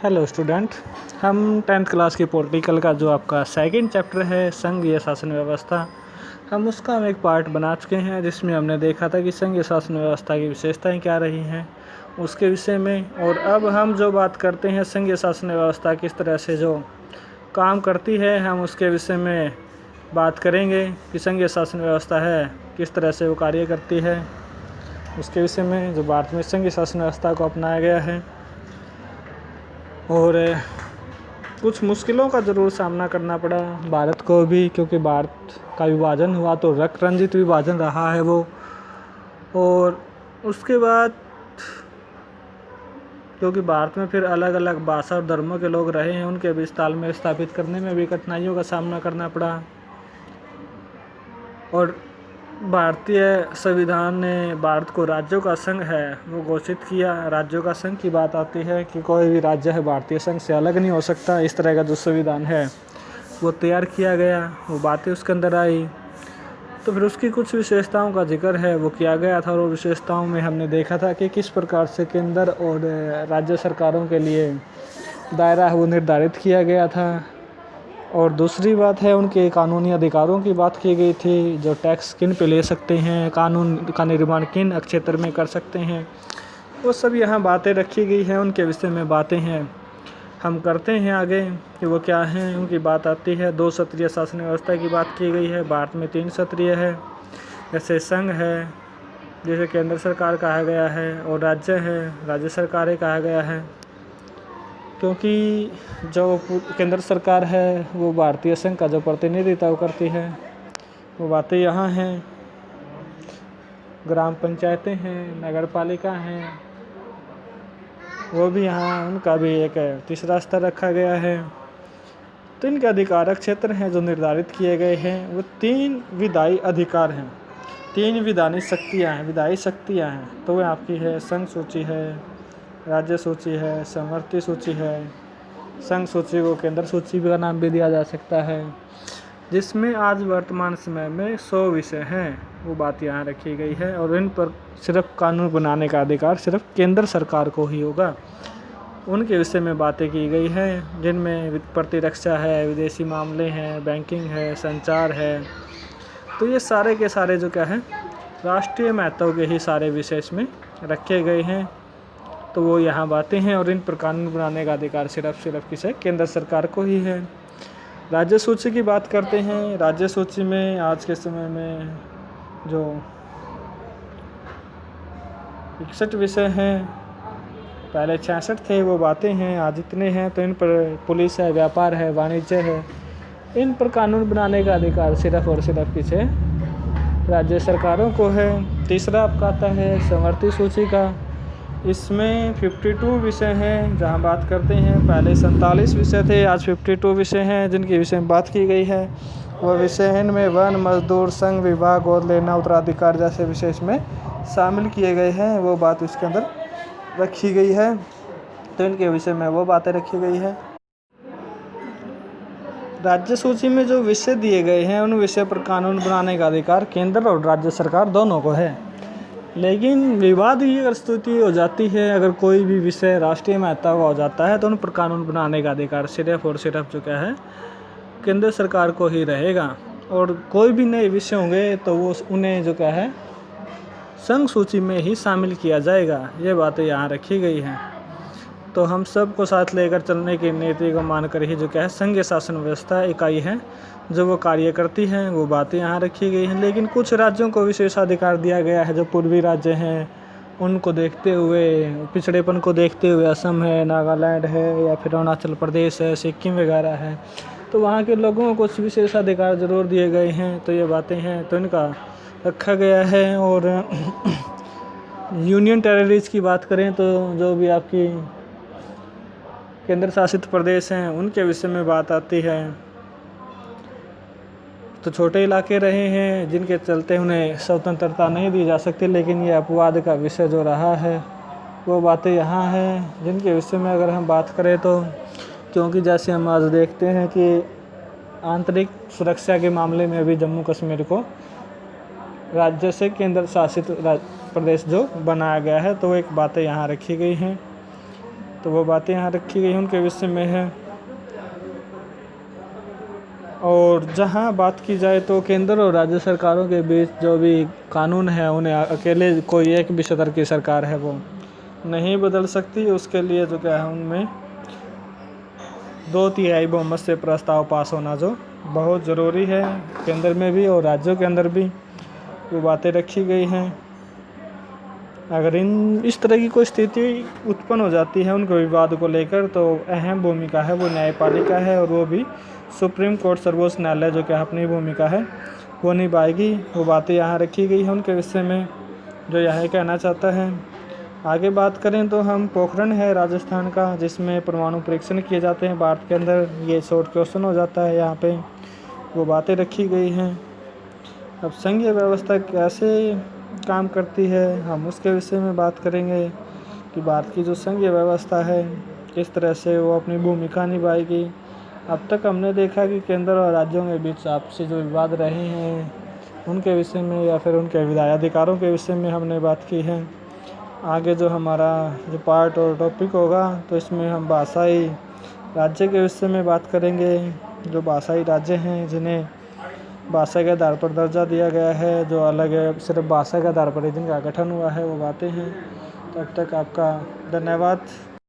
Hello student. हम 10th class की political का जो आपका सेकंड चैप्टर है संघीय शासन व्यवस्था, हम उसका एक पार्ट बना चुके हैं जिसमें हमने देखा था कि संघीय शासन व्यवस्था की विशेषताएं क्या रही हैं उसके विषय में। और अब हम जो बात करते हैं संघीय शासन व्यवस्था किस तरह से जो काम करती है, हम उसके विषय में बात करेंगे कि संघीय शासन व्यवस्था है किस तरह से वो कार्य करती है। उसके विषय में जो भारत में संघीय शासन व्यवस्था को अपनाया गया है और कुछ मुश्किलों का ज़रूर सामना करना पड़ा भारत को भी, क्योंकि भारत का विभाजन हुआ तो रक्त रंजित विभाजन रहा है वो। और उसके बाद क्योंकि भारत में फिर अलग अलग भाषा और धर्मों के लोग रहे हैं, उनके बीच तालमेल स्थापित करने में भी कठिनाइयों का सामना करना पड़ा। और भारतीय संविधान ने भारत को राज्यों का संघ है वो घोषित किया। राज्यों का संघ की बात आती है कि कोई भी राज्य है भारतीय संघ से अलग नहीं हो सकता, इस तरह का जो संविधान है वो तैयार किया गया, वो बातें उसके अंदर आई। तो फिर उसकी कुछ विशेषताओं का जिक्र है वो किया गया था, और विशेषताओं में हमने देखा था कि किस प्रकार से केंद्र और राज्य सरकारों के लिए दायरा है वो निर्धारित किया गया था। और दूसरी बात है उनके कानूनी अधिकारों की बात की गई थी, जो टैक्स किन पे ले सकते हैं, कानून का निर्माण किन क्षेत्र में कर सकते हैं, वो सब यहाँ बातें रखी गई हैं। उनके विषय में बातें हैं हम करते हैं आगे कि वो क्या हैं। उनकी बात आती है 2 स्तरीय शासन व्यवस्था की बात की गई है। भारत में 3 स्तरीय है, जैसे संघ है जिसे केंद्र सरकार कहा गया है, और राज्य है राज्य सरकारें कहा गया है। क्योंकि जो केंद्र सरकार है वो भारतीय संघ का जो प्रतिनिधित्व करती है, वो बातें यहाँ हैं। ग्राम पंचायतें हैं, नगर पालिका हैं, वो भी यहाँ उनका भी एक तीसरा स्तर रखा गया है। तो इनके अधिकारक क्षेत्र हैं जो निर्धारित किए गए हैं, वो 3 विधायी अधिकार हैं, 3 विधायी शक्तियाँ हैं। तो वह आपकी है संघ सूची है, राज्य सूची है, समवर्ती सूची है। संघ सूची को केंद्र सूची का नाम भी दिया जा सकता है, जिसमें आज वर्तमान समय में 100 विषय हैं, वो बात यहाँ रखी गई है। और इन पर सिर्फ कानून बनाने का अधिकार सिर्फ केंद्र सरकार को ही होगा। उनके विषय में बातें की गई हैं, जिनमें प्रतिरक्षा है, विदेशी मामले हैं, बैंकिंग है, संचार है। तो ये सारे के सारे जो क्या है राष्ट्रीय महत्व के ही सारे विषय इसमें रखे गए हैं। तो वो यहाँ बातें हैं, और इन पर कानून बनाने का अधिकार सिर्फ किसे केंद्र सरकार को ही है। राज्य सूची की बात करते हैं। राज्य सूची में आज के समय में जो 61 विषय हैं, पहले 66 थे, वो बातें हैं आज इतने हैं। तो इन पर पुलिस है, व्यापार है, वाणिज्य है, इन पर कानून बनाने का अधिकार सिर्फ और सिर्फ किसे राज्य सरकारों को है। तीसरा आपका आता है समवर्ती सूची का। इसमें 52 विषय हैं जहां बात करते हैं। पहले 47 विषय थे, आज 52 विषय हैं जिनके विषय में बात की गई है। वह विषय इनमें वन, मजदूर, संघ, विभाग, गोद लेना, उत्तराधिकार जैसे विषय इसमें शामिल किए गए हैं, वो बात इसके अंदर रखी गई है। तो इनके विषय में वो बातें रखी गई है। राज्य सूची में जो विषय दिए गए हैं उन विषय पर कानून बनाने का अधिकार केंद्र और राज्य सरकार दोनों को है। लेकिन विवाद की स्थिति हो जाती है, अगर कोई भी विषय राष्ट्रीय महत्व का हो जाता है तो उन पर कानून बनाने का अधिकार सिर्फ और सिर्फ जो क्या है केंद्र सरकार को ही रहेगा। और कोई भी नए विषय होंगे तो वो उन्हें जो क्या है संघ सूची में ही शामिल किया जाएगा। ये बातें यहाँ रखी गई हैं। तो हम सब को साथ लेकर चलने की नीति को मानकर ही जो क्या है संघीय शासन व्यवस्था इकाई है जो वो कार्य करती हैं, वो बातें यहाँ रखी गई हैं। लेकिन कुछ राज्यों को विशेषाधिकार दिया गया है, जो पूर्वी राज्य हैं उनको देखते हुए, पिछड़ेपन को देखते हुए असम है, नागालैंड है, या फिर अरुणाचल प्रदेश है, सिक्किम वगैरह है, तो वहाँ के लोगों को कुछ विशेषाधिकार ज़रूर दिए गए हैं। तो ये बातें हैं, तो इनका रखा गया है। और यूनियन टेरिटरीज की बात करें तो जो भी आपकी केंद्र शासित प्रदेश हैं उनके विषय में बात आती है। तो छोटे इलाके रहे हैं जिनके चलते उन्हें स्वतंत्रता नहीं दी जा सकती, लेकिन ये अपवाद का विषय जो रहा है वो बातें यहाँ हैं, जिनके विषय में अगर हम बात करें तो क्योंकि जैसे हम आज देखते हैं कि आंतरिक सुरक्षा के मामले में भी जम्मू कश्मीर को राज्य से केंद्र शासित प्रदेश जो बनाया गया है, तो एक बातें यहाँ रखी गई हैं। तो वो बातें यहाँ रखी गई उनके विषय में है। और जहाँ बात की जाए तो केंद्र और राज्य सरकारों के बीच जो भी कानून है उन्हें अकेले कोई एक भी सदर की सरकार है वो नहीं बदल सकती। उसके लिए जो क्या है उनमें 2/3 बहुमत से प्रस्ताव पास होना जो बहुत ज़रूरी है, केंद्र में भी और राज्यों के अंदर भी वो बातें रखी गई हैं। अगर इस तरह की कोई स्थिति उत्पन्न हो जाती है उनके विवाद को लेकर तो अहम भूमिका है वो न्यायपालिका है, और वो भी सुप्रीम कोर्ट सर्वोच्च न्यायालय जो कि अपनी भूमिका है वो निभाएगी। वो बातें यहाँ रखी गई हैं उनके विषय में जो यह कहना चाहता है। आगे बात करें तो हम पोखरण है राजस्थान का, जिसमें परमाणु परीक्षण किए जाते हैं भारत के अंदर। ये शॉर्ट क्वेश्चन हो जाता है यहाँ पे, वो बातें रखी गई हैं। अब संघीय व्यवस्था कैसे काम करती है हम उसके विषय में बात करेंगे कि भारत की जो संघीय व्यवस्था है किस तरह से वो अपनी भूमिका निभाएगी। अब तक हमने देखा कि केंद्र और राज्यों के बीच आपसी जो विवाद रहे हैं उनके विषय में या फिर उनके विधायिकारों के विषय में हमने बात की है। आगे जो हमारा जो पार्ट और टॉपिक होगा तो इसमें हम भाषाई राज्य के विषय में बात करेंगे। जो भाषाई राज्य हैं जिन्हें भाषा के आधार पर दर्जा दिया गया है, जो अलग है सिर्फ भाषा के आधार पर जिनका गठन हुआ है, वो बातें हैं। तब तक आपका धन्यवाद।